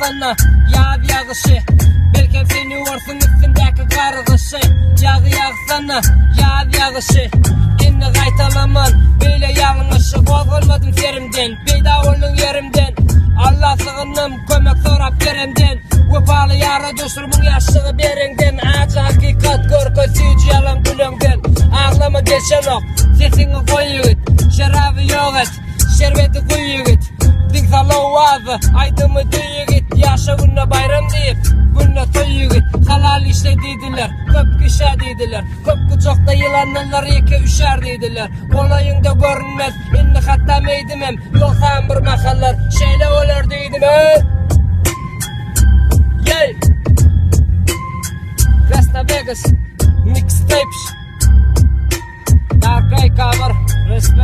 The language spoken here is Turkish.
sana yağ yağışı. Belki seni vursun üstündeki kargışı. Yağ sana yağ yağışı. Inni qaytalaman böyle yanlışı. Bozulmadım yerimden, peyda oldun yerimden. Allah sığınım kömek sorap yerimden. Vefalı yara düşürmün yaşlığı berengden. Acı hakikat korku suyucu yalan gülüngden. Ağlama geçen ok, sesini koy yigit. Şerabı yok et, şerbeti koy yigit. Dinsalı vazı, aydımı duy yigit. Yaşa günne bayram deyip, günne toy yigit. Halal işle dediler, köp kişe dediler. Köp kucakta yılanlar iki üçer dediler. Kolayında görünmez, inni hatta meydimem. Yoksa bir makallar, şeyle olur dedim Yay! Rasta Vegas, mixtapes. Dark Eye cover, respect.